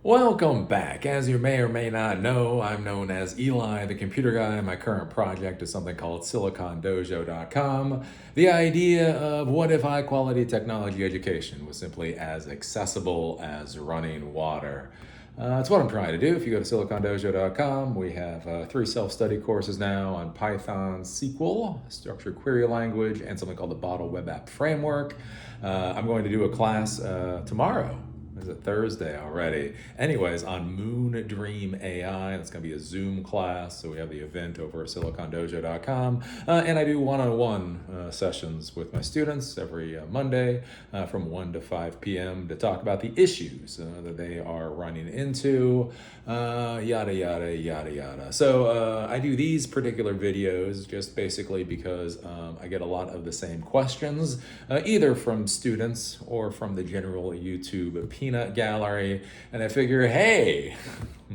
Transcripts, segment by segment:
Welcome back. As you may or may not know, I'm known as Eli, the computer guy. My current project is something called silicondojo.com. The idea of what if high quality technology education was simply as accessible as running water. That's what I'm trying to do. If you go to silicondojo.com, we have 3 self-study courses now on Python, SQL, structured query language, and something called the Bottle Web App Framework. I'm going to do a class tomorrow. Is it Thursday already? Anyways, on Moon Dream AI, that's going to be a Zoom class. So we have the event over at silicondojo.com. And I do one-on-one sessions with my students every Monday from 1 to 5 p.m. to talk about the issues that they are running into, yada, yada, yada, yada. So I do these particular videos just basically because I get a lot of the same questions, either from students or from the general YouTube peanut gallery, and I figure, hey,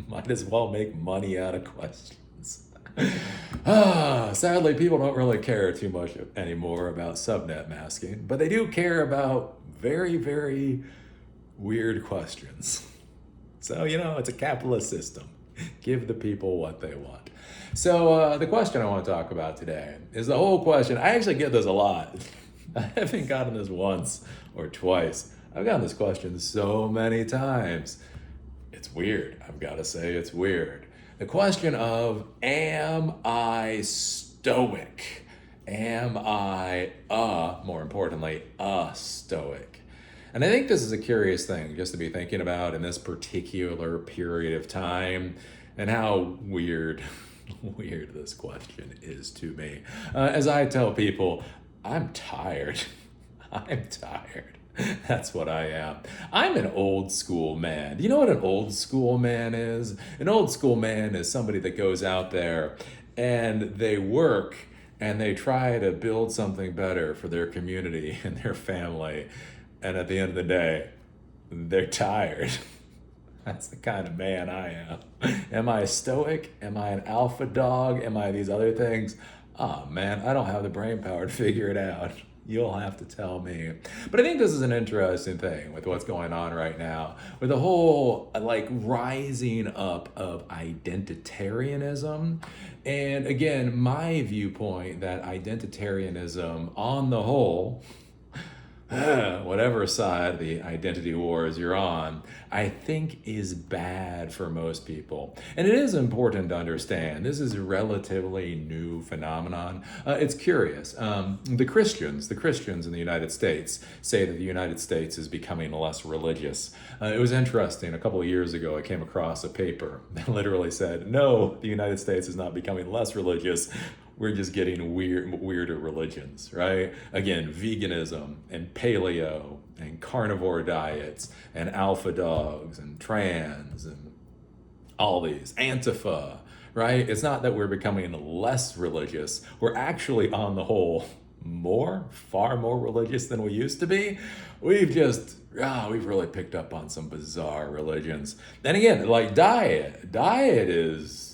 might as well make money out of questions. Sadly, people don't really care too much anymore about subnet masking, but they do care about very, very weird questions. So, it's a capitalist system. Give the people what they want. So the question I want to talk about today is the whole question. I actually get this a lot. I haven't gotten this once or twice. I've gotten this question so many times. It's weird. I've got to say it's weird. The question of, am I stoic? Am I, more importantly, a stoic? And I think this is a curious thing just to be thinking about in this particular period of time, and how weird this question is to me. As I tell people, I'm tired. I'm tired. That's what I am. I'm an old school man. Do you know what an old school man is? An old school man is somebody that goes out there and they work and they try to build something better for their community and their family. And at the end of the day, they're tired. That's the kind of man I am. Am I a stoic? Am I an alpha dog? Am I these other things? Oh man, I don't have the brain power to figure it out. You'll have to tell me. But I think this is an interesting thing with what's going on right now, with the whole rising up of identitarianism. And again, my viewpoint that identitarianism on the whole, whatever side of the identity wars you're on, I think is bad for most people. And it is important to understand this is a relatively new phenomenon. It's curious. The Christians in the United States say that the United States is becoming less religious. It was interesting. A couple of years ago, I came across a paper that literally said, no, the United States is not becoming less religious. We're just getting weirder religions, right? Again, veganism and paleo and carnivore diets and alpha dogs and trans and all these, Antifa, right? It's not that we're becoming less religious. We're actually, on the whole, far more religious than we used to be. We've really picked up on some bizarre religions. And again, diet is,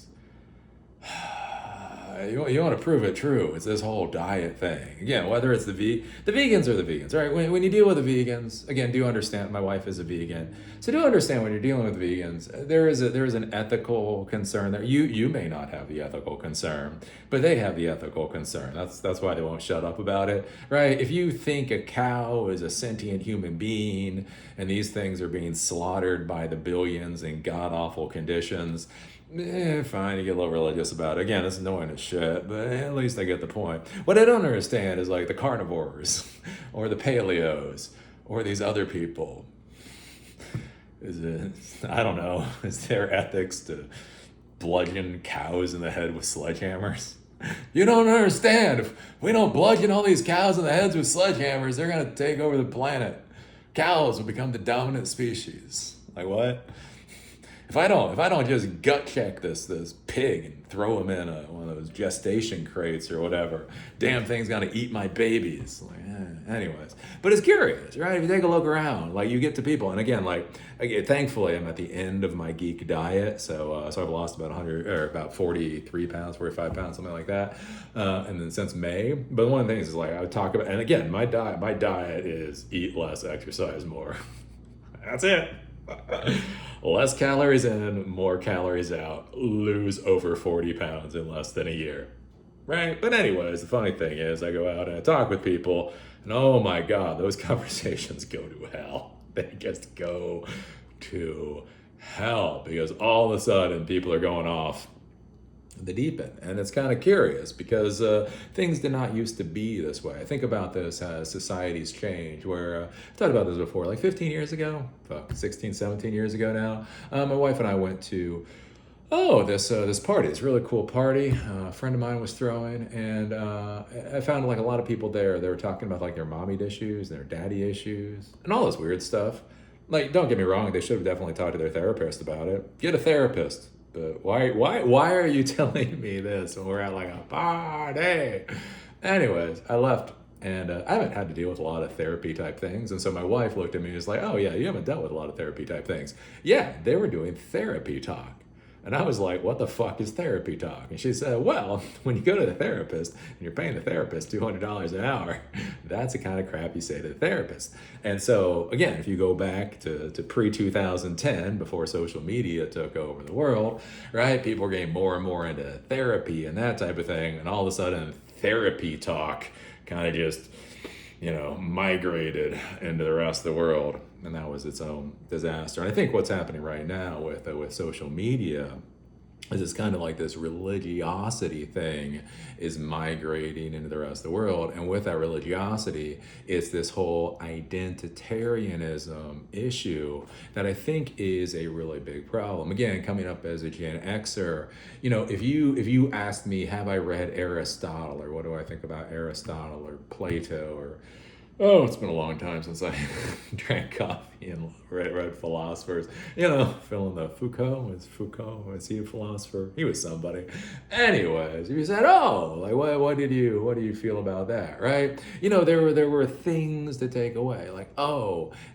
you want to prove it true. It's this whole diet thing. Again, whether it's the vegans are the vegans, right? When you deal with the vegans, again, do understand, my wife is a vegan. So do understand when you're dealing with vegans, there is an ethical concern there. You may not have the ethical concern, but they have the ethical concern. That's why they won't shut up about it, right? If you think a cow is a sentient human being and these things are being slaughtered by the billions in god-awful conditions, fine, you get a little religious about it. Again, it's annoying as shit, but at least I get the point. What I don't understand is the carnivores or the paleos or these other people. I don't know, is their ethics to bludgeon cows in the head with sledgehammers? You don't understand. If we don't bludgeon all these cows in the heads with sledgehammers, they're going to take over the planet. Cows will become the dominant species. Like what? If I don't just gut check this pig and throw him in one of those gestation crates or whatever, damn thing's gonna eat my babies. Anyways, but it's curious, right? If you take a look around, you get to people, and again, thankfully, I'm at the end of my geek diet, so I've lost about 100 or about 43 pounds, 45 pounds, something like that, and then since May. But one of the things is I would talk about, and again, my diet is eat less, exercise more. That's it. less calories in, more calories out, lose over 40 pounds in less than a year. Right? But anyways, the funny thing is I go out and I talk with people and oh my God, those conversations go to hell. They just go to hell because all of a sudden people are going off the deep end. And it's kind of curious because things did not used to be this way. I think about this as societies change, where I've talked about this before, like 15 years ago, 16, 17 years ago now, my wife and I went to this party, this really cool party a friend of mine was throwing, and I found like a lot of people there. They were talking about like their mommy issues, their daddy issues, and all this weird stuff. Like, don't get me wrong, they should have definitely talked to their therapist about it. Get a therapist. But why are you telling me this when we're at like a party? Anyways, I left. And I haven't had to deal with a lot of therapy type things. And so my wife looked at me and was like, oh, yeah, you haven't dealt with a lot of therapy type things. Yeah, they were doing therapy talk. And I was like, what the fuck is therapy talk? And she said, well, when you go to the therapist and you're paying the therapist $200 an hour, that's the kind of crap you say to the therapist. And so, again, if you go back to pre-2010, before social media took over the world, right, people were getting more and more into therapy and that type of thing. And all of a sudden, therapy talk kind of just, migrated into the rest of the world. And that was its own disaster. And I think what's happening right now with social media is it's kind of like this religiosity thing is migrating into the rest of the world. And with that religiosity, it's this whole identitarianism issue that I think is a really big problem. Again, coming up as a Gen Xer, if you asked me, have I read Aristotle, or what do I think about Aristotle or Plato, or it's been a long time since I drank coffee and read philosophers. Fill in the Foucault. Was he a philosopher? He was somebody. Anyways, you said, what do you feel about that, right? There were things to take away. Like,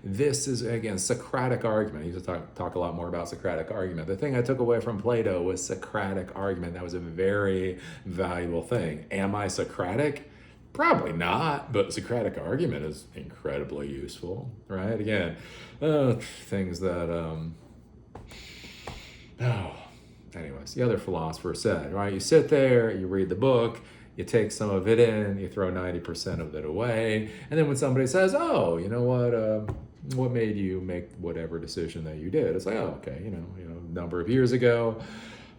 this is, again, Socratic argument. I used to talk a lot more about Socratic argument. The thing I took away from Plato was Socratic argument. That was a very valuable thing. Am I Socratic? Probably not, but Socratic argument is incredibly useful, right? Again, things that, anyways, the other philosopher said, right? You sit there, you read the book, you take some of it in, you throw 90% of it away, and then when somebody says, what made you make whatever decision that you did? It's like, okay, a number of years ago,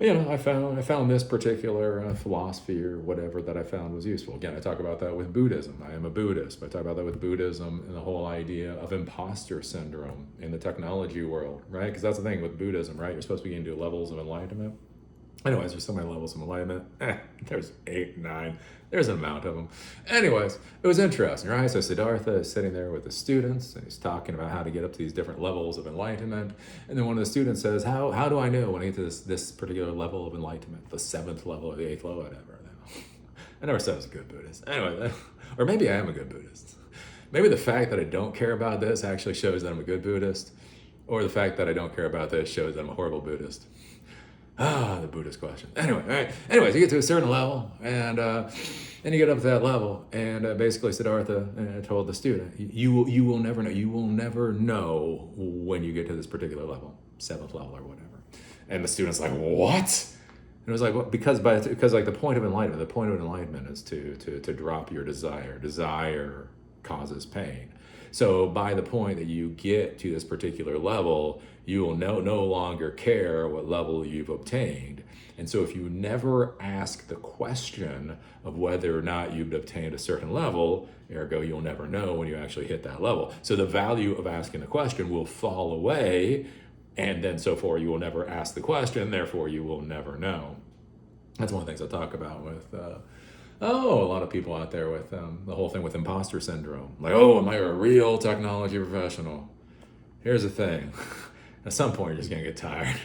I found this particular philosophy or whatever that I found was useful. Again, I talk about that with Buddhism. I am a Buddhist, but I talk about that with Buddhism and the whole idea of imposter syndrome in the technology world, right? Because that's the thing with Buddhism, right? You're supposed to be getting to levels of enlightenment. Anyways, there's so many levels of enlightenment. There's 8, 9. There's an amount of them. Anyways, it was interesting, right? So Siddhartha is sitting there with the students, and he's talking about how to get up to these different levels of enlightenment. And then one of the students says, how do I know when I get to this particular level of enlightenment, the 7th level or the 8th level, whatever. I never said I was a good Buddhist. Anyway, or maybe I am a good Buddhist. Maybe the fact that I don't care about this actually shows that I'm a good Buddhist, or the fact that I don't care about this shows that I'm a horrible Buddhist. The Buddhist question. Anyway, all right. Anyways, you get to a certain level, and then you get up to that level, and basically Siddhartha told the student, you will never know. You will never know when you get to this particular level, 7th level or whatever. And the student's like, what? And it was like, well, because like the point of enlightenment is to drop your desire. Desire causes pain. So by the point that you get to this particular level, you will no longer care what level you've obtained. And so if you never ask the question of whether or not you've obtained a certain level, ergo you'll never know when you actually hit that level. So the value of asking the question will fall away, and then so forth, you will never ask the question, therefore you will never know. That's one of the things I talk about with a lot of people out there with the whole thing with imposter syndrome. Like, am I a real technology professional? Here's the thing. At some point, you're just going to get tired.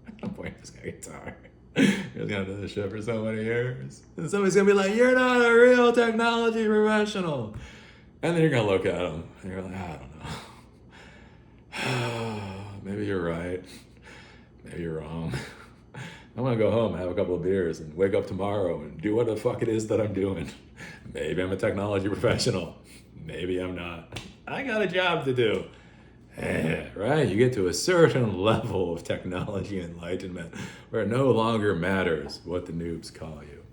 At some point, you're just going to get tired. You're just going to do this shit for so many years. And somebody's going to be like, you're not a real technology professional. And then you're going to look at them, and you're like, I don't know. Maybe you're right. Maybe you're wrong. I'm going to go home and have a couple of beers and wake up tomorrow and do what the fuck it is that I'm doing. Maybe I'm a technology professional. Maybe I'm not. I got a job to do. Right? You get to a certain level of technology enlightenment where it no longer matters what the noobs call you.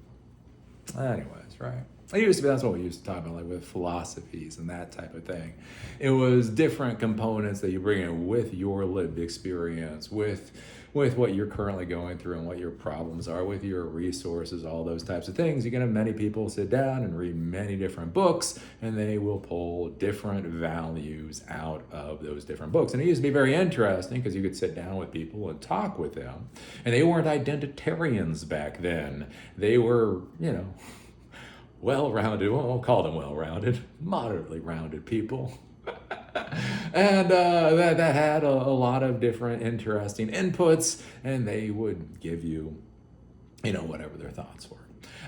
Anyways, right? That's what we used to talk about, like with philosophies and that type of thing. It was different components that you bring in with your lived experience, with what you're currently going through and what your problems are, with your resources, all those types of things. You can have many people sit down and read many different books, and they will pull different values out of those different books. And it used to be very interesting because you could sit down with people and talk with them, and they weren't identitarians back then. They were, well-rounded, well, we'll call them well-rounded, moderately rounded people. And that had a lot of different interesting inputs, and they would give you, whatever their thoughts were.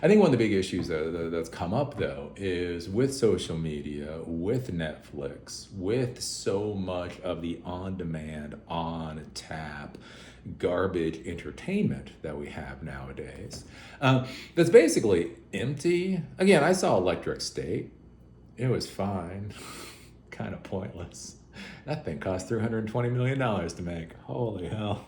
I think one of the big issues that's come up, though, is with social media, with Netflix, with so much of the on-demand, on-tap, garbage entertainment that we have nowadays, that's basically empty. Again, I saw Electric State. It was fine. Kind of pointless. That thing cost $320 million to make. Holy hell.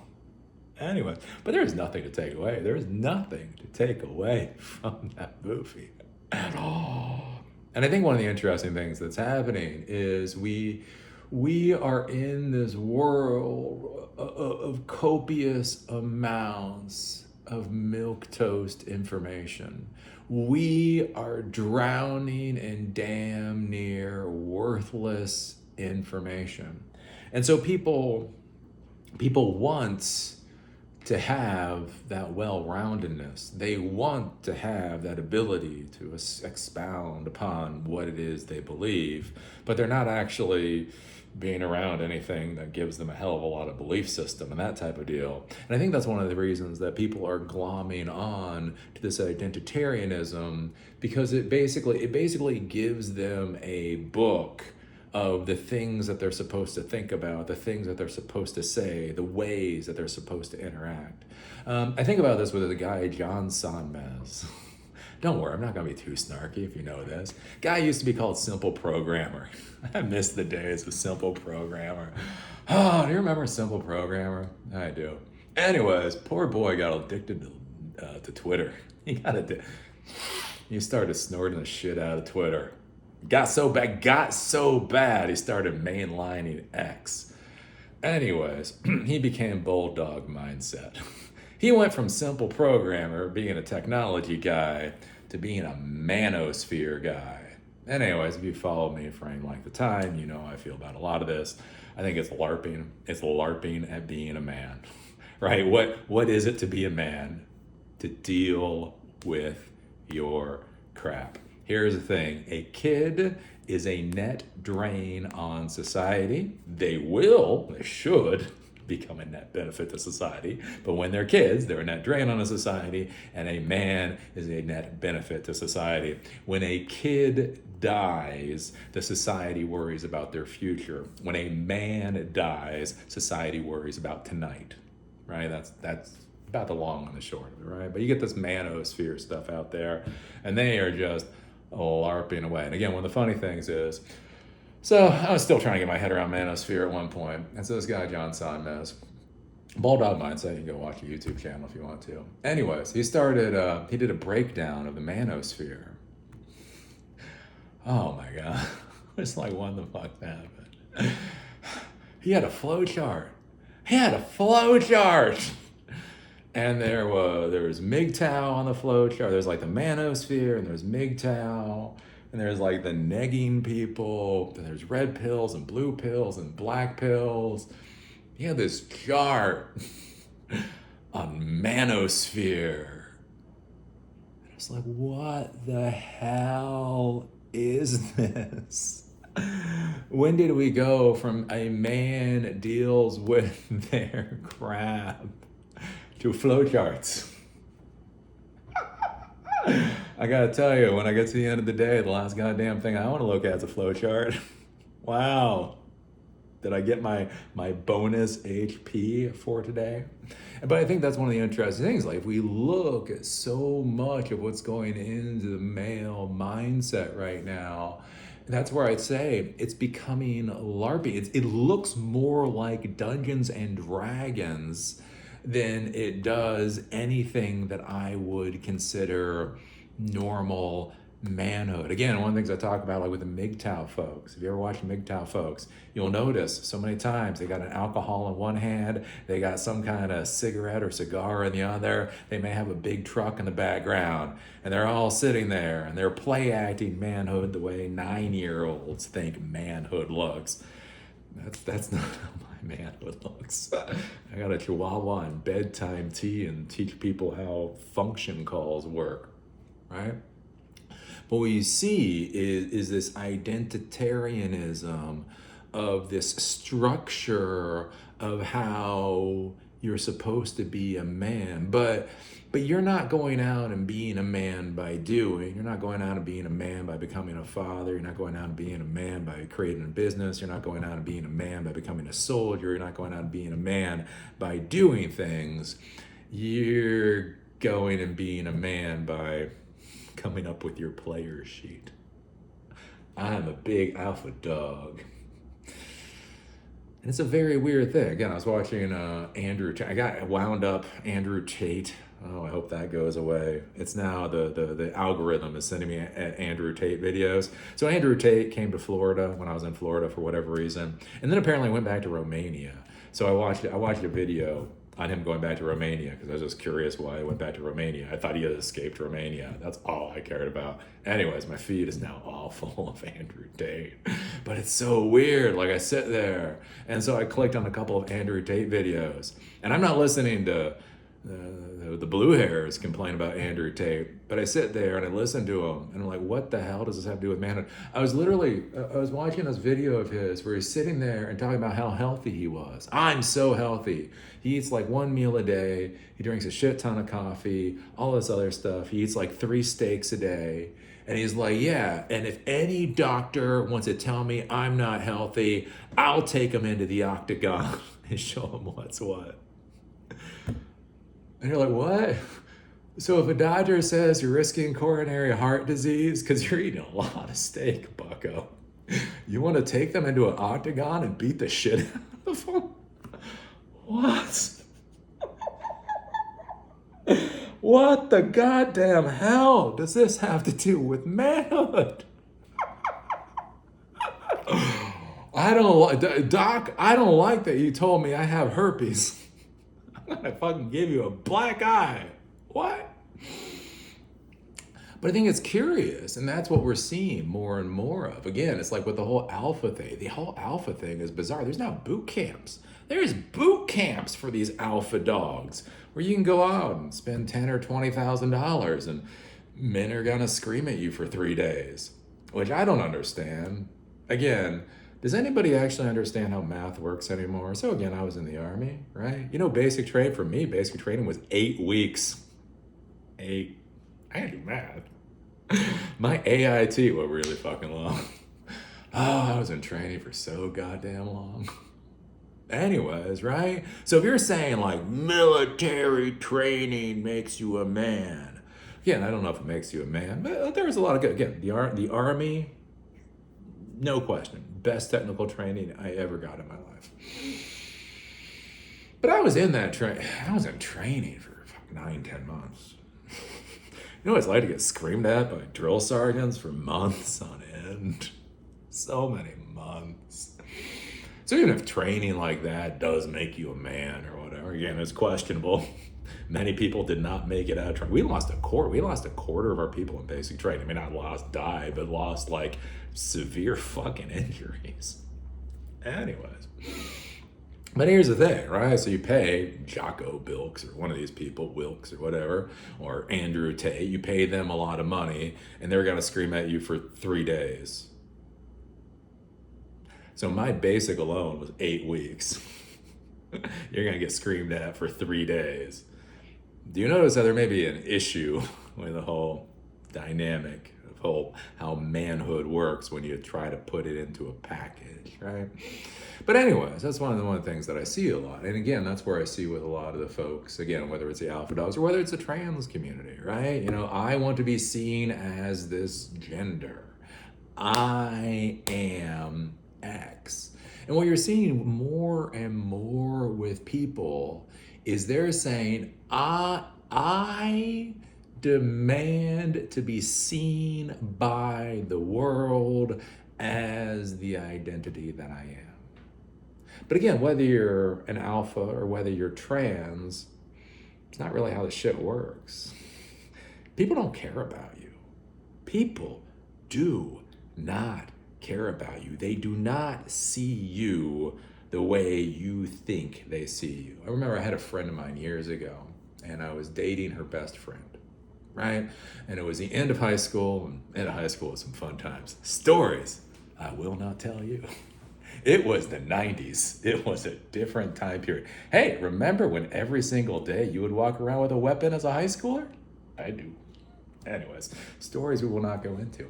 Anyway, but there's nothing to take away. There's nothing to take away from that movie at all. And I think one of the interesting things that's happening is we are in this world of copious amounts of milquetoast information. We are drowning in damn near worthless information. And so people want to have that well-roundedness. They want to have that ability to expound upon what it is they believe, but they're not actually being around anything that gives them a hell of a lot of belief system and that type of deal. And I think that's one of the reasons that people are glomming on to this identitarianism, because it basically gives them a book of the things that they're supposed to think about, the things that they're supposed to say, the ways that they're supposed to interact. I think about this with the guy, John Sonmez. Don't worry, I'm not going to be too snarky if you know this. Guy used to be called Simple Programmer. I miss the days of Simple Programmer. Oh, do you remember Simple Programmer? I do. Anyways, poor boy got addicted to Twitter. He started snorting the shit out of Twitter. Got so bad, he started mainlining X. Anyways, he became Bulldog Mindset. He went from Simple Programmer, being a technology guy, to being a manosphere guy. And anyways, if you followed me for any length of time, you know how I feel about a lot of this. I think it's LARPing. It's LARPing at being a man, right? What is it to be a man? To deal with your crap. Here's the thing. A kid is a net drain on society. They should become a net benefit to society. But when they're kids, they're a net drain on a society, and a man is a net benefit to society. When a kid dies, the society worries about their future. When a man dies, society worries about tonight, right? That's about the long and the short of it, right? But you get this manosphere stuff out there, and they are just LARPing away. And again, one of the funny things is, so I was still trying to get my head around manosphere at one point, and so this guy, John Sonmez, Bulldog Mindset, you can go watch a YouTube channel if you want to. Anyways, he did a breakdown of the manosphere. Oh my God. It's like, what the fuck happened? He had a flow chart. And there was MGTOW on the flow chart. There's like the manosphere, and there's MGTOW, and there's like the negging people, and there's red pills and blue pills and black pills. He had this chart on manosphere. And I was like, what the hell is this? When did we go from a man deals with their crap to flowcharts? I gotta tell you, when I get to the end of the day, the last goddamn thing I want to look at is a flowchart. Wow. Did I get my bonus HP for today? But I think that's one of the interesting things. Like, if we look at so much of what's going into the male mindset right now, That's where I'd say it's becoming LARPy. It looks more like Dungeons and Dragons than it does anything that I would consider normal manhood. Again, one of the things I talk about, like with the MGTOW folks, if you ever watch MGTOW folks, you'll notice so many times they got an alcohol in one hand, they got some kind of cigarette or cigar in the other, they may have a big truck in the background, and they're all sitting there and they're play acting manhood the way 9-year-olds think manhood looks. That's not how my manhood looks. I got a chihuahua and bedtime tea and teach people how function calls work, right? But what you see is this identitarianism of this structure of how you're supposed to be a man, but you're not going out and being a man by doing. You're not going out and being a man by becoming a father. You're not going out and being a man by creating a business. You're not going out and being a man by becoming a soldier. You're not going out and being a man by doing things. You're going and being a man by coming up with your player sheet. I'm a big alpha dog. And it's a very weird thing. Again, I was watching Andrew Tate. I got wound up Andrew Tate. Oh, I hope that goes away. It's now the algorithm is sending me Andrew Tate videos. So Andrew Tate came to Florida when I was in Florida for whatever reason, and then apparently went back to Romania. So I watched a video on him going back to Romania because I was just curious why he went back to Romania. I thought he had escaped Romania. That's all I cared about. Anyways, my feed is now all full of Andrew Tate. But it's so weird. Like I sit there, and so I clicked on a couple of Andrew Tate videos, and I'm not listening to the blue hairs complain about Andrew Tate, but I sit there and I listen to him and I'm like, what the hell does this have to do with manhood? I was watching this video of his where he's sitting there and talking about how healthy he was. I'm so healthy. He eats like 1 meal a day. He drinks a shit ton of coffee, all this other stuff. He eats like 3 steaks a day. And he's like, yeah, and if any doctor wants to tell me I'm not healthy, I'll take him into the octagon and show him what's what. And you're like, what? So if a doctor says you're risking coronary heart disease because you're eating a lot of steak, bucko, you want to take them into an octagon and beat the shit out of them? What? What the goddamn hell does this have to do with manhood? Doc, I don't like that you told me I have herpes. I'm gonna fucking give you a black eye. What? But I think it's curious, and that's what we're seeing more and more of. Again, it's like with the whole alpha thing. The whole alpha thing is bizarre. There's now boot camps. There's boot camps for these alpha dogs where you can go out and spend $10,000 or $20,000 and men are gonna scream at you for 3 days, which I don't understand. Again, does anybody actually understand how math works anymore? So again, I was in the Army, right? You know, basic training for me, basic training was 8 weeks. 8. I can't do math. My AIT were really fucking long. Oh, I was in training for so goddamn long. Anyways, right? So if you're saying like military training makes you a man, again, I don't know if it makes you a man, but there's a lot of good. Again, the Army, no question, best technical training I ever got in my life. But I was in that I was in training for 9-10 months. You know what it's like to get screamed at by drill sergeants for months on end? So many months. So even if training like that does make you a man or whatever, again, it's questionable. Many people did not make it out of training. We lost a quarter of our people in basic training. I mean, not died, but lost like severe fucking injuries. Anyways. But here's the thing, right? So you pay Jocko Bilks or one of these people, Wilkes or whatever, or Andrew Tate, you pay them a lot of money and they're gonna scream at you for 3 days. So my basic alone was 8 weeks. You're gonna get screamed at for 3 days. Do you notice how there may be an issue with the whole dynamic of how manhood works when you try to put it into a package, right? But anyways, that's one of the things that I see a lot. And again, that's where I see with a lot of the folks, again, whether it's the alpha dogs or whether it's the trans community, right? You know, I want to be seen as this gender. I am X. And what you're seeing more and more with people is they're saying, I demand to be seen by the world as the identity that I am. But again, whether you're an alpha or whether you're trans, it's not really how the shit works. People don't care about you. People do not care about you. They do not see you the way you think they see you. I remember I had a friend of mine years ago, and I was dating her best friend, right? And it was the end of high school, and end of high school was some fun times. Stories I will not tell you. It was the 90s. It was a different time period. Hey, remember when every single day you would walk around with a weapon as a high schooler? I do. Anyways, stories we will not go into.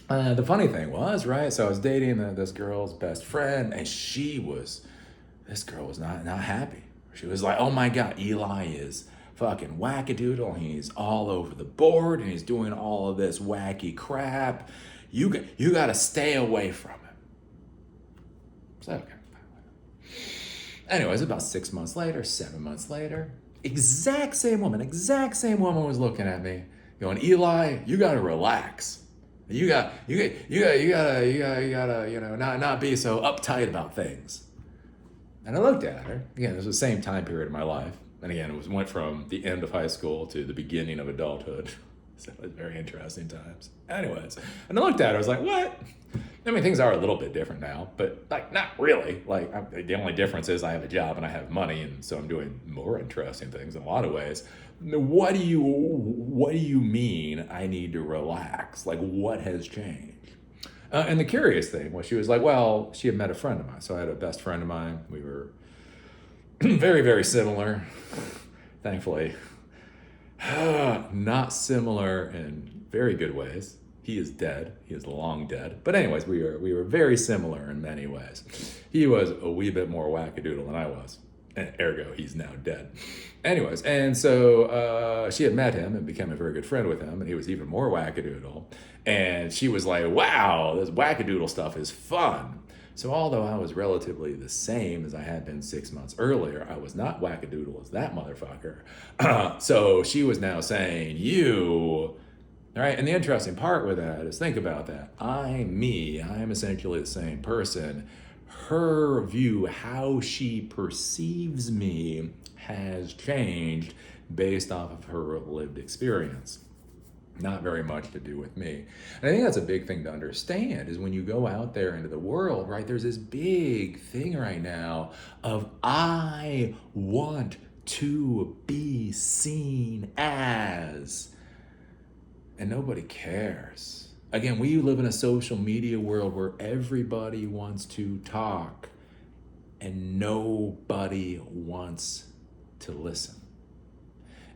The funny thing was, right, so I was dating this girl's best friend, and this girl was not happy. She was like, oh my God, Eli is fucking wackadoodle. He's all over the board, and he's doing all of this wacky crap. You got to stay away from him. So, okay. Anyways, about 6 months later, 7 months later, exact same woman was looking at me, going, Eli, you gotta relax. You gotta, not be so uptight about things. And I looked at her. Again, it was the same time period of my life. And again, went from the end of high school to the beginning of adulthood. So it was very interesting times. Anyways, and I looked at her, I was like, what? I mean, things are a little bit different now, but like, not really. Like, the only difference is I have a job and I have money, and so I'm doing more interesting things in a lot of ways. What do you mean I need to relax? Like, what has changed? And the curious thing was, she was like, well, she had met a friend of mine. So I had a best friend of mine. We were very, very similar, thankfully. Not similar in very good ways. He is dead. He is long dead. But anyways, we were very similar in many ways. He was a wee bit more wackadoodle than I was. And ergo, he's now dead. Anyways, and so she had met him and became a very good friend with him, and he was even more wackadoodle. And she was like, wow, this wackadoodle stuff is fun. So although I was relatively the same as I had been 6 months earlier, I was not wackadoodle as that motherfucker. So she was now saying, you... All right, and the interesting part with that is, think about that. I am essentially the same person. Her view, how she perceives me, has changed based off of her lived experience. Not very much to do with me. And I think that's a big thing to understand, is when you go out there into the world, right, there's this big thing right now of, I want to be seen as... And nobody cares. Again, we live in a social media world where everybody wants to talk and nobody wants to listen.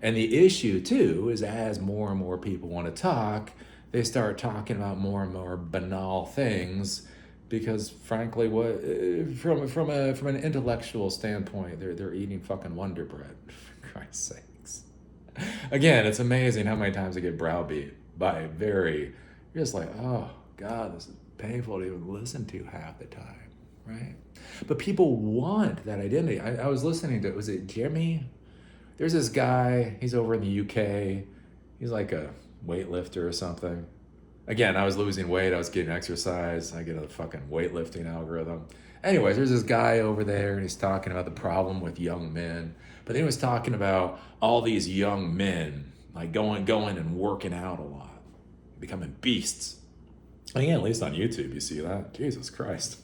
And the issue too is, as more and more people want to talk, they start talking about more and more banal things, because frankly, from an intellectual standpoint, they're eating fucking Wonder Bread, for Christ's sakes. Again, it's amazing how many times I get browbeat by you're just like, oh God, this is painful to even listen to half the time, right? But people want that identity. I was listening to, was it Jimmy? There's this guy, he's over in the UK. He's like a weightlifter or something. Again, I was losing weight, I was getting exercise, I get a fucking weightlifting algorithm. Anyways, there's this guy over there, and he's talking about the problem with young men. But then he was talking about all these young men, like going and working out a lot, becoming beasts. And again, at least on YouTube, you see that. Jesus Christ.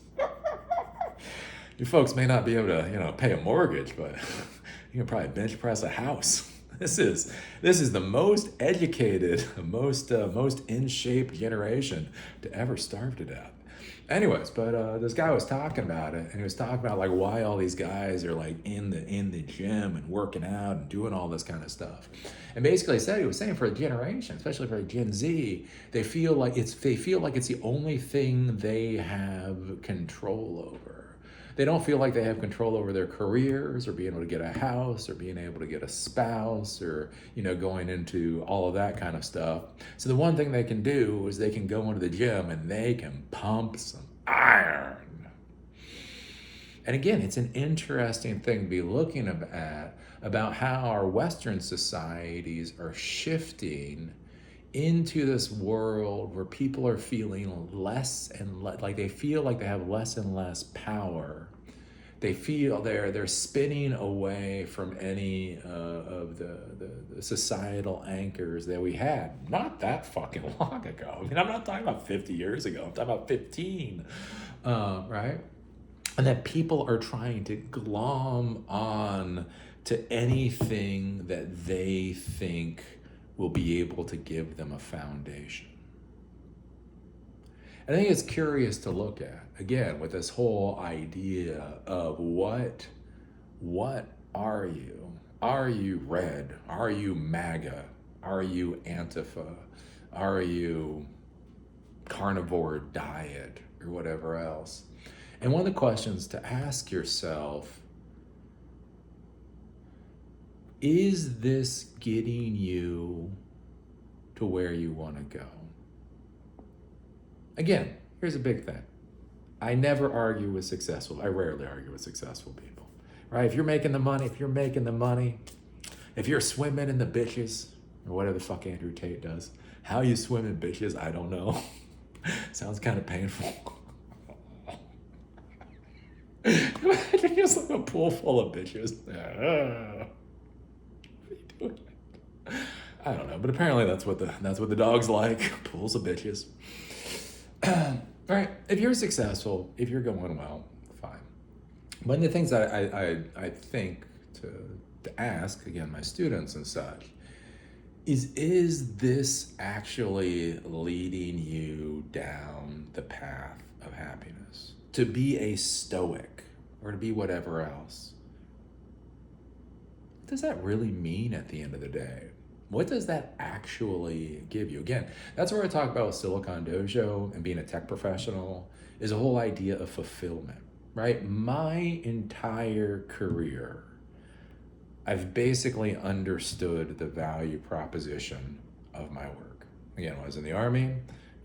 You folks may not be able to, pay a mortgage, but you can probably bench press a house. This is the most educated, most in shape generation to ever starve to death. Anyways, but this guy was talking about it, and he was talking about like why all these guys are like in the gym and working out and doing all this kind of stuff. And basically he was saying for a generation, especially for Gen Z, they feel like it's the only thing they have control over. They don't feel like they have control over their careers or being able to get a house or being able to get a spouse or, going into all of that kind of stuff. So the one thing they can do is they can go into the gym and they can pump some iron. And again, it's an interesting thing to be looking at about how our Western societies are shifting into this world where people are feeling less and like they feel like they have less and less power. They feel they're spinning away from any of the societal anchors that we had not that fucking long ago. I mean, I'm not talking about 50 years ago. I'm talking about 15, right? And that people are trying to glom on to anything that they think will be able to give them a foundation. And I think it's curious to look at, again, with this whole idea of what are you? Are you red? Are you MAGA? Are you Antifa? Are you carnivore diet or whatever else? And one of the questions to ask yourself, is this getting you to where you want to go? Again, here's a big thing. I never argue with I rarely argue with successful people, right? If you're making the money, if you're swimming in the bitches, or whatever the fuck Andrew Tate does, how you swim in bitches, I don't know. Sounds kind of painful. Imagine just like a pool full of bitches. I don't know, but apparently that's what the dogs like. Pools of bitches. Right? If you're successful, if you're going well, fine. One of the things that I think to ask, again, my students and such, is this actually leading you down the path of happiness? To be a Stoic or to be whatever else. What does that really mean at the end of the day? What does that actually give you? Again, that's where I talk about Silicon Dojo and being a tech professional, is a whole idea of fulfillment, right? My entire career, I've basically understood the value proposition of my work. Again, when I was in the Army,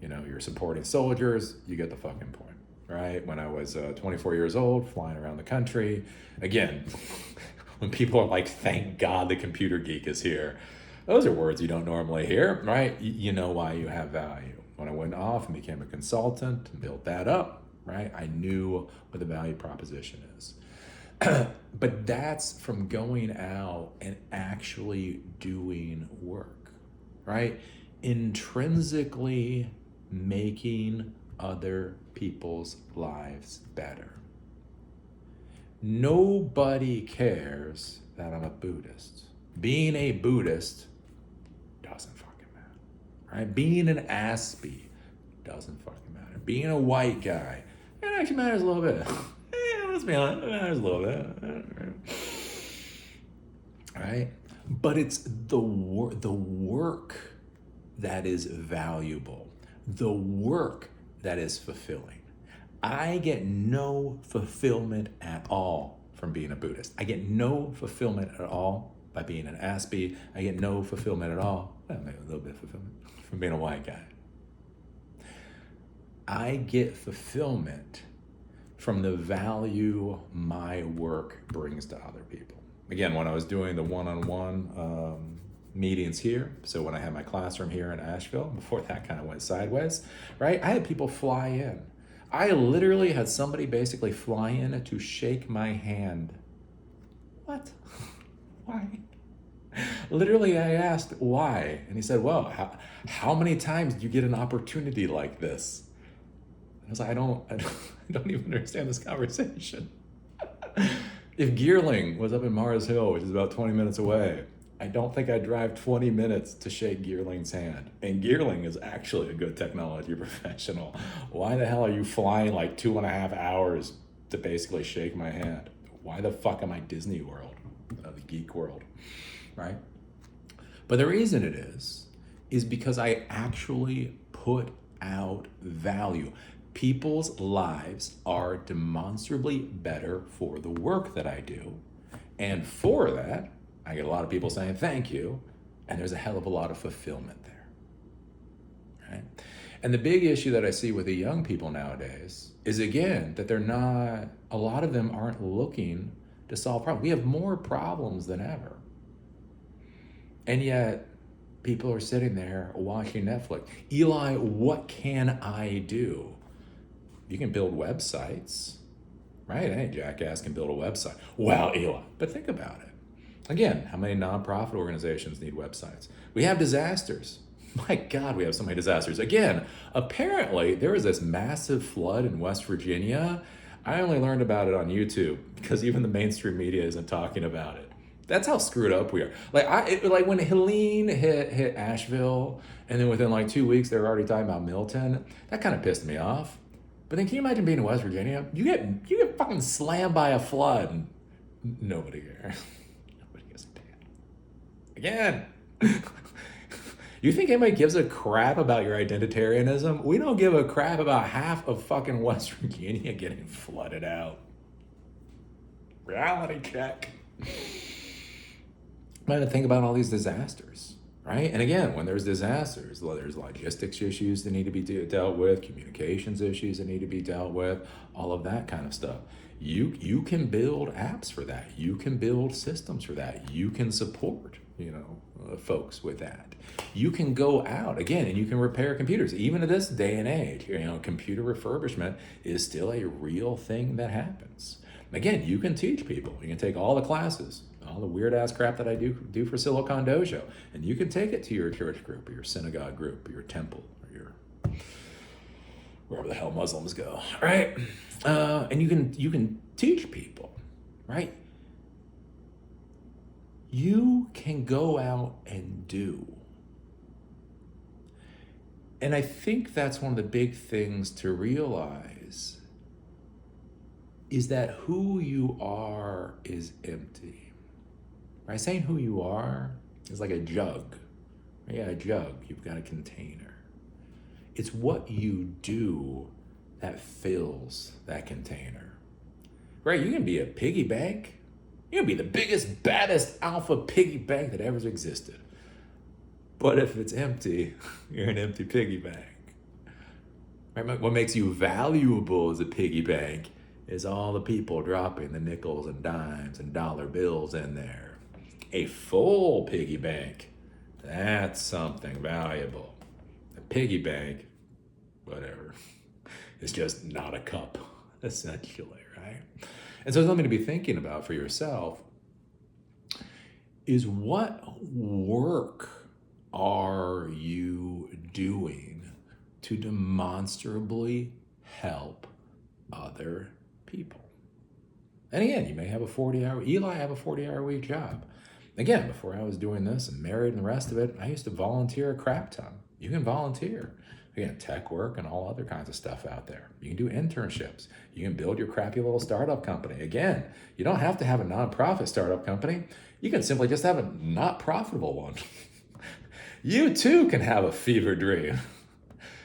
you're supporting soldiers, you get the fucking point, right? When I was 24 years old, flying around the country, again, when people are like, thank God the computer geek is here, those are words you don't normally hear, right? You know why you have value. When I went off and became a consultant and built that up, right? I knew what the value proposition is. But that's from going out and actually doing work, right? Intrinsically making other people's lives better. Nobody cares that I'm a Buddhist. Being a Buddhist doesn't fucking matter, right? Being an Aspie doesn't fucking matter. Being a white guy, it actually matters a little bit. Let's be honest, it matters a little bit, right? But it's the work that is valuable, the work that is fulfilling. I get no fulfillment at all from being a Buddhist. I get no fulfillment at all by being an Aspie. I get no fulfillment at all, maybe a little bit of fulfillment, from being a white guy. I get fulfillment from the value my work brings to other people. Again, when I was doing the one-on-one meetings here, so when I had my classroom here in Asheville, before that kind of went sideways, right? I had people fly in. I literally had somebody basically fly in to shake my hand. What? Why? Literally, I asked why, and he said, well, how many times do you get an opportunity like this? I was like, I don't even understand this conversation. If Geerling was up in Mars Hill, which is about 20 minutes away, I don't think I'd drive 20 minutes to shake Geerling's hand. And Geerling is actually a good technology professional. Why the hell are you flying like 2.5 hours to basically shake my hand? Why the fuck am I Disney World, the geek world, right? But the reason it is because I actually put out value. People's lives are demonstrably better for the work that I do. And for that, I get a lot of people saying thank you, and there's a hell of a lot of fulfillment there. Right? And the big issue that I see with the young people nowadays is, again, that a lot of them aren't looking to solve problems. We have more problems than ever. And yet, people are sitting there watching Netflix. Eli, what can I do? You can build websites, right? Any jackass can build a website. Wow, Eli. But think about it. Again, how many nonprofit organizations need websites? We have disasters. My God, we have so many disasters. Again, apparently there was this massive flood in West Virginia. I only learned about it on YouTube because even the mainstream media isn't talking about it. That's how screwed up we are. Like when Helene hit Asheville, and then within like 2 weeks they were already talking about Milton. That kind of pissed me off. But then can you imagine being in West Virginia? You get fucking slammed by a flood, and nobody cares. Nobody gives a damn. Again, you think anybody gives a crap about your identitarianism? We don't give a crap about half of fucking West Virginia getting flooded out. Reality check. I'm going to think about all these disasters, right? And again, when there's disasters, there's logistics issues that need to be dealt with, communications issues that need to be dealt with, all of that kind of stuff. You can build apps for that. You can build systems for that. You can support, folks with that. You can go out again and you can repair computers. Even in this day and age, computer refurbishment is still a real thing that happens. Again, you can teach people. You can take all the classes, all the weird ass crap that I do for Silicon Dojo, and you can take it to your church group or your synagogue group or your temple or your wherever the hell Muslims go, right? And you can teach people, right? You can go out and do. And I think that's one of the big things to realize is that who you are is empty. Right? Saying who you are is like a jug. Yeah, a jug. You've got a container. It's what you do that fills that container. Right? You can be a piggy bank. You can be the biggest, baddest alpha piggy bank that ever existed. But if it's empty, you're an empty piggy bank. Right? What makes you valuable as a piggy bank is all the people dropping the nickels and dimes and dollar bills in there. A full piggy bank, that's something valuable. A piggy bank, whatever, it's just not a cup, essentially, right? And so something to be thinking about for yourself is what work are you doing to demonstrably help other people? And again, you may have a 40-hour, Eli have a 40-hour week job. Again, before I was doing this and married and the rest of it, I used to volunteer a crap ton. You can volunteer. Again, tech work and all other kinds of stuff out there. You can do internships. You can build your crappy little startup company. Again, you don't have to have a nonprofit startup company. You can simply just have a not profitable one. You too can have a fever dream.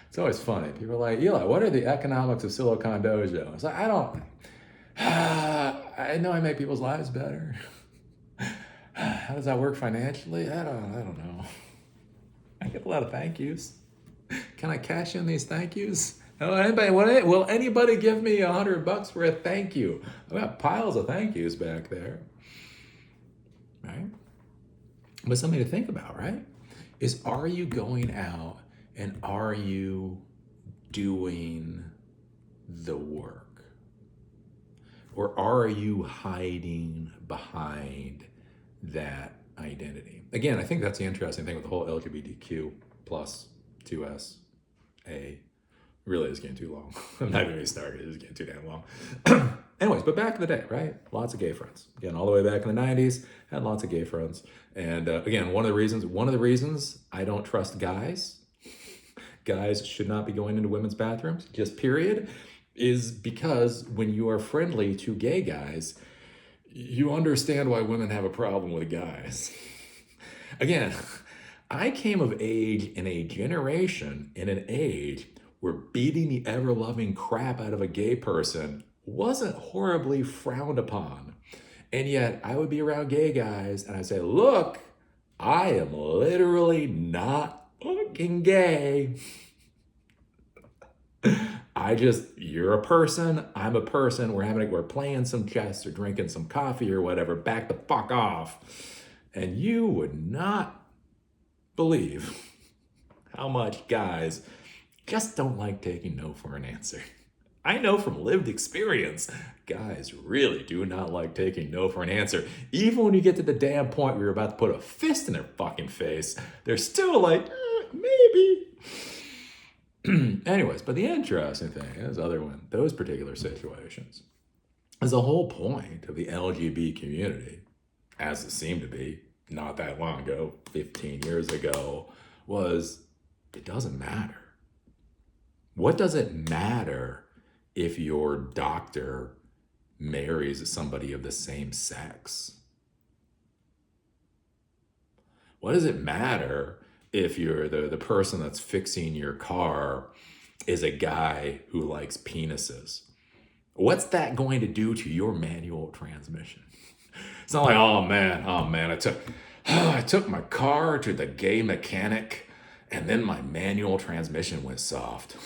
It's always funny. People are like, Eli, what are the economics of Silicon Dojo? It's like, I know I make people's lives better. How does that work financially? I don't know. I get a lot of thank yous. Can I cash in these thank yous? Will anybody give me $100 for a thank you? I've got piles of thank yous back there. Right? But something to think about, right? Is are you going out and are you doing the work? Or are you hiding behind that identity? Again, I think that's the interesting thing with the whole LGBTQ plus 2S A. Really is getting too long. I'm not even going to start. It is getting too damn long. Anyways, but back in the day, right? Lots of gay friends. Again, all the way back in the 90s, had lots of gay friends. And again, one of the reasons I don't trust guys should not be going into women's bathrooms, just period, is because when you are friendly to gay guys, you understand why women have a problem with guys. Again, I came of age in a generation, in an age where beating the ever-loving crap out of a gay person wasn't horribly frowned upon. And yet I would be around gay guys and I'd say, look, I am literally not fucking gay. You're a person, I'm a person, we're playing some chess or drinking some coffee or whatever, back the fuck off. And you would not believe how much guys just don't like taking no for an answer. I know from lived experience, guys really do not like taking no for an answer. Even when you get to the damn point where you're about to put a fist in their fucking face, they're still like, maybe. Anyways, but the interesting thing is, those particular situations, is the whole point of the LGBT community, as it seemed to be not that long ago, 15 years ago, was it doesn't matter. What does it matter if your doctor marries somebody of the same sex? What does it matter if you're the person that's fixing your car is a guy who likes penises? What's that going to do to your manual transmission? It's not like, oh man, I took my car to the gay mechanic and then my manual transmission went soft.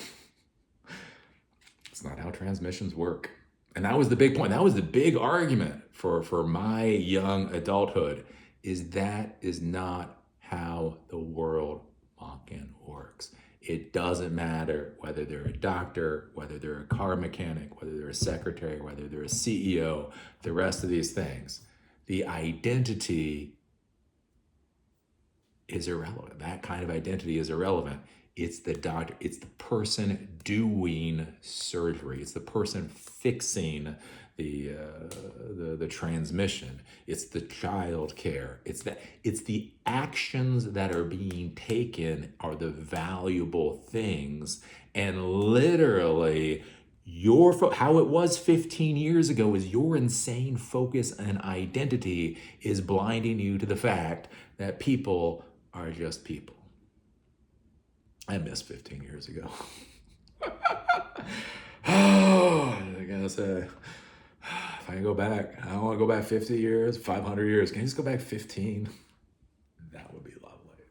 It's not how transmissions work. And that was the big point. That was the big argument for my young adulthood, that is not how the world fucking works. It doesn't matter whether they're a doctor, whether they're a car mechanic, whether they're a secretary, whether they're a CEO, the rest of these things. The identity is irrelevant. That kind of identity is irrelevant. It's the doctor, it's the person doing surgery. It's the person fixing the transmission. It's the child care. It's the actions that are being taken are the valuable things. And literally, how it was 15 years ago is your insane focus and identity is blinding you to the fact that people are just people. I miss 15 years ago. I gotta say, if I can go back, I don't want to go back 50 years, 500 years. Can you just go back 15? That would be lovely.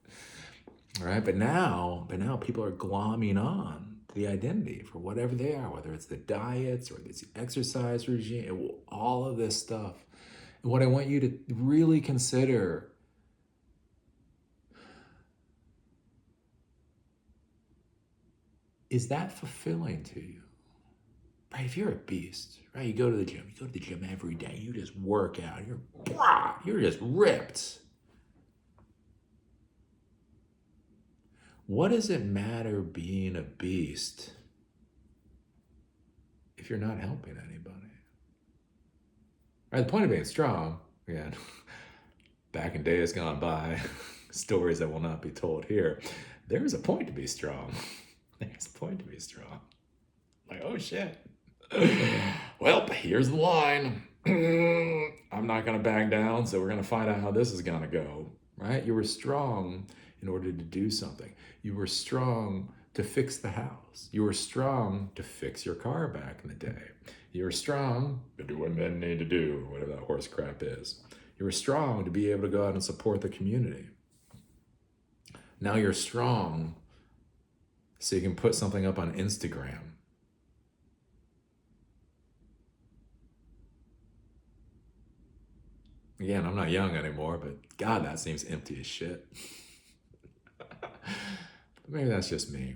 All right, but now people are glomming on the identity for whatever they are, whether it's the diets or it's the exercise regime, all of this stuff. And what I want you to really consider is that fulfilling to you? Right, if you're a beast, right, you go to the gym every day, you just work out, you're just ripped. What does it matter being a beast if you're not helping anybody? Right, the point of being strong, again, back in days gone by, stories that will not be told here, there is a point to be strong. There's a point to be strong. Like, oh shit. Well, here's the line. I'm not going to back down, so we're going to find out how this is going to go, right? You were strong in order to do something. You were strong to fix the house. You were strong to fix your car back in the day. You were strong to do what men need to do, whatever that horse crap is. You were strong to be able to go out and support the community. Now you're strong so you can put something up on Instagram. Again, I'm not young anymore, but God, that seems empty as shit. Maybe that's just me.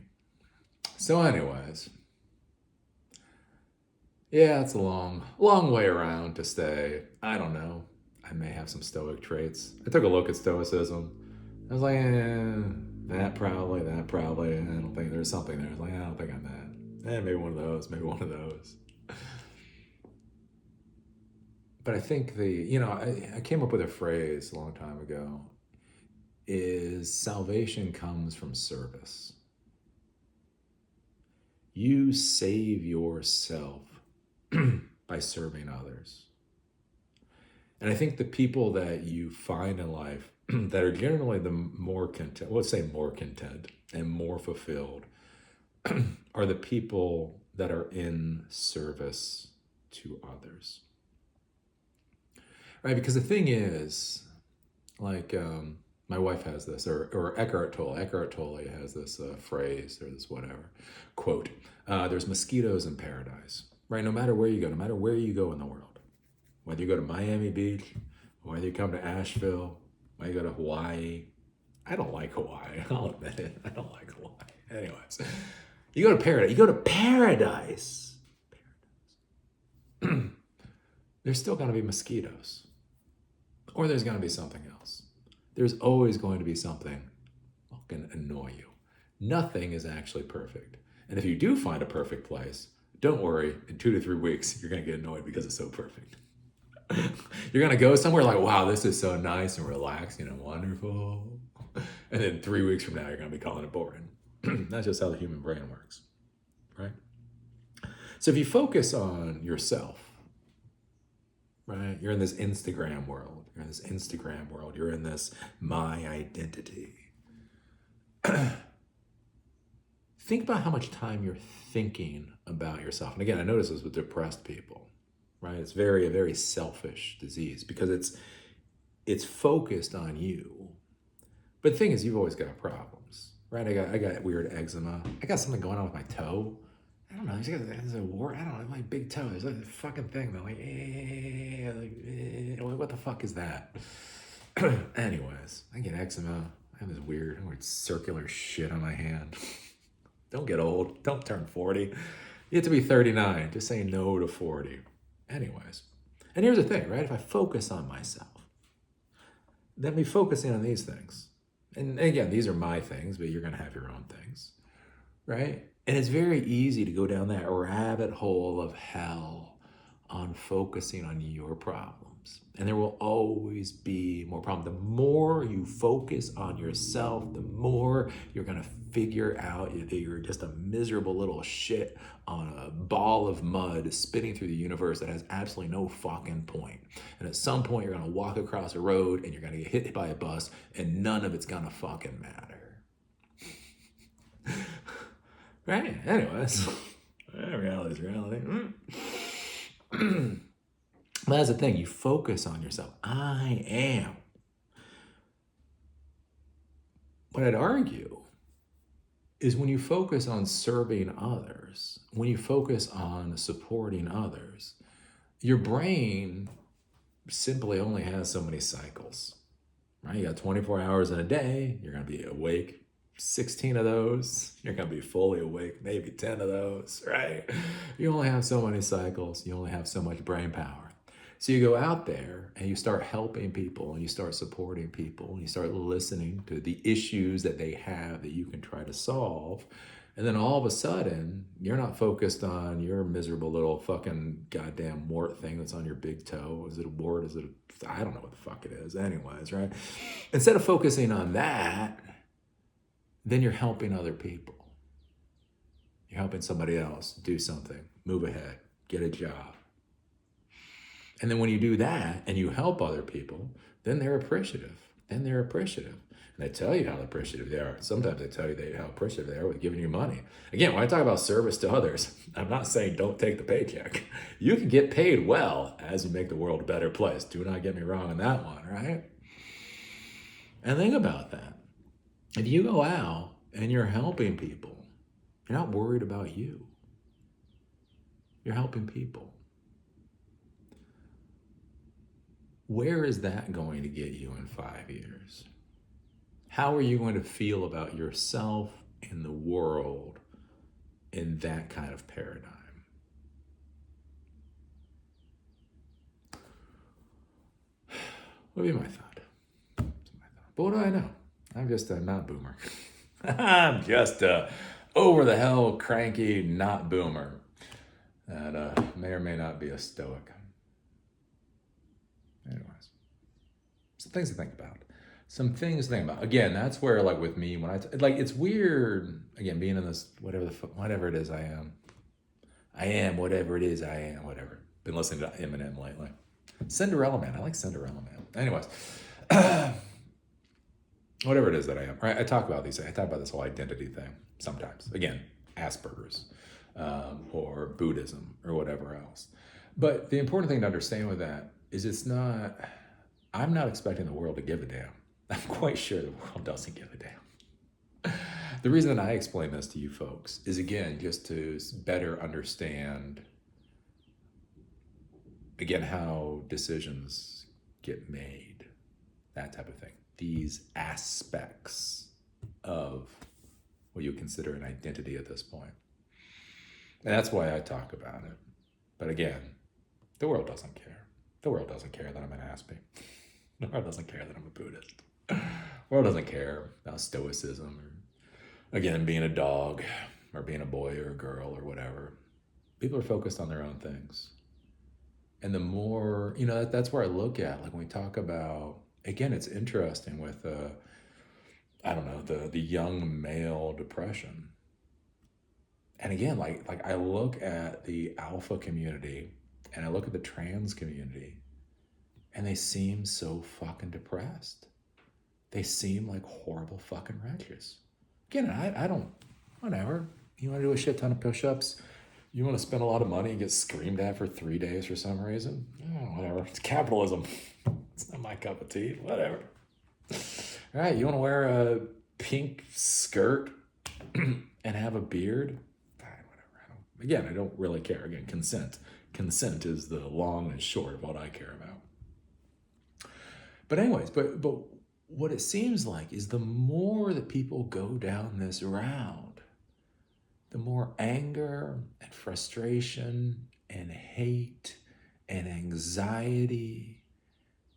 So anyways, yeah, it's a long way around to stay. I don't know. I may have some Stoic traits. I took a look at Stoicism. I was like, that probably. I don't think there's something there. I was like, I don't think I'm that. Maybe one of those. But I think I came up with a phrase a long time ago, is salvation comes from service. You save yourself by serving others. And I think the people that you find in life that are generally the more content, let's say more content and more fulfilled, are the people that are in service to others. Right? Because the thing is, like, my wife has this, or Eckhart Tolle has this phrase, or this whatever quote. There's mosquitoes in paradise, right? No matter where you go, no matter where you go in the world, whether you go to Miami Beach, whether you come to Asheville, whether you go to Hawaii. I don't like Hawaii. I'll admit it. I don't like Hawaii. Anyways, you go to paradise. You go to paradise. There's still going to be mosquitoes, or there's going to be something else. There's always going to be something fucking annoy you. Nothing is actually perfect. And if you do find a perfect place, don't worry. In 2 to 3 weeks, you're going to get annoyed because it's so perfect. You're going to go somewhere like, wow, this is so nice and relaxing and wonderful. And then 3 weeks from now, you're going to be calling it boring. That's just how the human brain works, right? So if you focus on yourself, right? You're in this Instagram world. You're in this my identity. Think about how much time you're thinking about yourself. And again, I notice this with depressed people, right? It's a very selfish disease because it's focused on you. But the thing is, you've always got problems, right? I got weird eczema. I got something going on with my toe. I don't know. There's a wart. I don't know. My big toe. There's like a fucking thing that what the fuck is that? Anyways, I get eczema. I have this weird circular shit on my hand. Don't get old. Don't turn 40. You have to be 39. Just say no to 40. Anyways. And here's the thing, right? If I focus on myself, then me focusing on these things. And again, these are my things, but you're going to have your own things, right? And it's very easy to go down that rabbit hole of hell on focusing on your problems. And there will always be more problems. The more you focus on yourself, the more you're going to figure out that you're just a miserable little shit on a ball of mud spinning through the universe that has absolutely no fucking point. And at some point, you're going to walk across a road and you're going to get hit by a bus and none of it's going to fucking matter. Right? Anyways, reality is reality. But that's the thing. You focus on yourself. I am. What I'd argue is when you focus on serving others, when you focus on supporting others, your brain simply only has so many cycles, right? You got 24 hours in a day. You're going to be awake 16 of those. You're going to be fully awake maybe 10 of those, right? You only have so many cycles. You only have so much brain power. So you go out there and you start helping people and you start supporting people and you start listening to the issues that they have that you can try to solve. And then all of a sudden, you're not focused on your miserable little fucking goddamn wart thing that's on your big toe. Is it a wart? I don't know what the fuck it is. Anyways, right? Instead of focusing on that, then you're helping other people. You're helping somebody else do something, move ahead, get a job. And then when you do that and you help other people, then they're appreciative. And they tell you how appreciative they are. Sometimes they tell you how appreciative they are with giving you money. Again, when I talk about service to others, I'm not saying don't take the paycheck. You can get paid well as you make the world a better place. Do not get me wrong on that one, right? And think about that. If you go out and you're helping people, you're not worried about you. You're helping people. Where is that going to get you in 5 years? How are you going to feel about yourself and the world in that kind of paradigm? What would be my thought? But what do I know? I'm just a not boomer. I'm just a over the hell cranky not boomer that may or may not be a stoic. Anyways, some things to think about. Again, that's where, like, with me, when it's weird, again, being in this, whatever it is I am, whatever it is I am, whatever. Been listening to Eminem lately. Cinderella Man. I like Cinderella Man. Anyways, whatever it is that I am, right? I talk about these things. I talk about this whole identity thing sometimes. Again, Asperger's, or Buddhism or whatever else. But the important thing to understand with that is I'm not expecting the world to give a damn. I'm quite sure the world doesn't give a damn. The reason I explain this to you folks is, again, just to better understand, again, how decisions get made, that type of thing. These aspects of what you consider an identity at this point. And that's why I talk about it. But again, the world doesn't care. The world doesn't care that I'm an Aspie. The world doesn't care that I'm a Buddhist. The world doesn't care about Stoicism, or, again, being a dog, or being a boy or a girl or whatever. People are focused on their own things. And the more, that's where I look at, like when we talk about, again, it's interesting with, I don't know, the young male depression. And again, like I look at the alpha community and I look at the trans community, and they seem so fucking depressed. They seem like horrible fucking wretches. Again, I don't, whatever. You want to do a shit ton of push-ups? You want to spend a lot of money and get screamed at for 3 days for some reason? Oh, whatever. It's capitalism. It's not my cup of tea. Whatever. All right, you want to wear a pink skirt and have a beard? Again, I don't really care. Again, consent. Consent is the long and short of what I care about. But anyways, but what it seems like is the more that people go down this route, the more anger and frustration and hate and anxiety.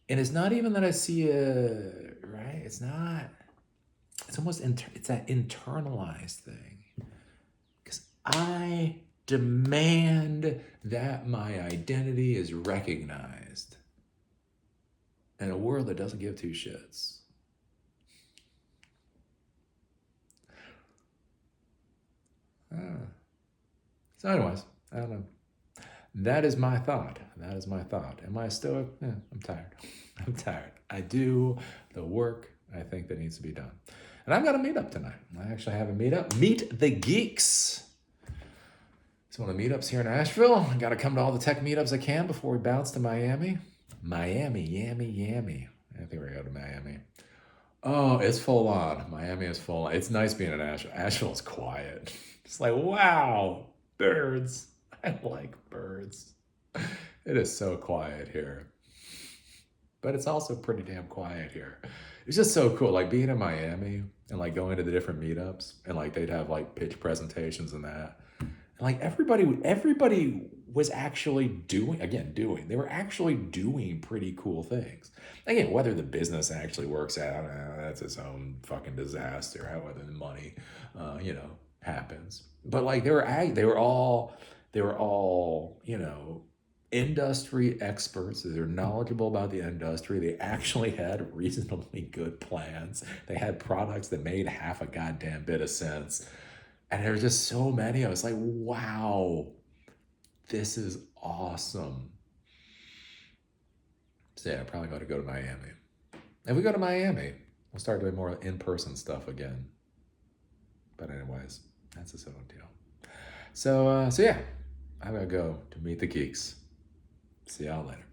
And it's not even that I see right? It's not. It's almost, it's that internalized thing. Because I demand that my identity is recognized in a world that doesn't give two shits. So anyways, I don't know. That is my thought. That is my thought. Am I a Stoic? I'm tired. I'm tired. I do the work I think that needs to be done. And I've got a meetup tonight. I actually have a meetup. Meet the Geeks. It's one of the meetups here in Asheville. I got to come to all the tech meetups I can before we bounce to Miami. Miami, yammy. I think we're going to go to Miami. Oh, it's full on. Miami is full on. It's nice being in Asheville. Asheville's quiet. It's like, wow, birds. I like birds. It is so quiet here. But it's also pretty damn quiet here. It's just so cool, like being in Miami and like going to the different meetups, and like they'd have like pitch presentations and that. And like everybody was actually doing, they were actually doing pretty cool things. Again, whether the business actually works out, that's its own fucking disaster, however the money, happens. But like they were all, industry experts. They're knowledgeable about the industry. They actually had reasonably good plans. They had products that made half a goddamn bit of sense. And there were just so many. I was like, wow, this is awesome. So yeah, I probably got to go to Miami. If we go to Miami, we'll start doing more in-person stuff again. But anyways, that's its own deal. So yeah, I'm going to go to meet the geeks. See y'all later.